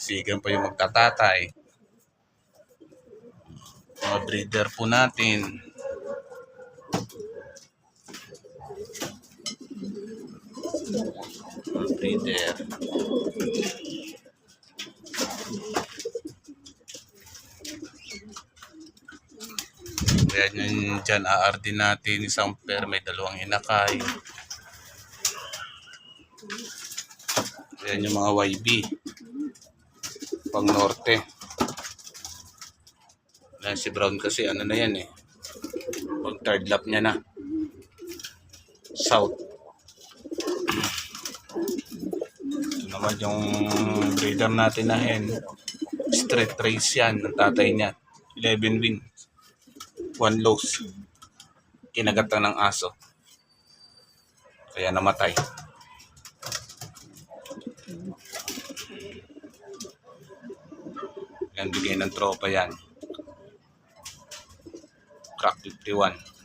Sigan pa yung magtatatay. Mga breeder po natin. Mga breeder. Kaya yun dyan, AR din natin. Isang pair, may dalawang inakay. Ayan yung mga YB. Pang norte. Ayan si Brown kasi ano na yan eh. Pag third lap niya na. South. Ito naman yung breeder natin na hen. Straight race yan ng tatay niya. 11 win. 1 loss. Kinagatan ng aso. Kaya namatay. Yan, bigay ng tropa yan. Crack 51.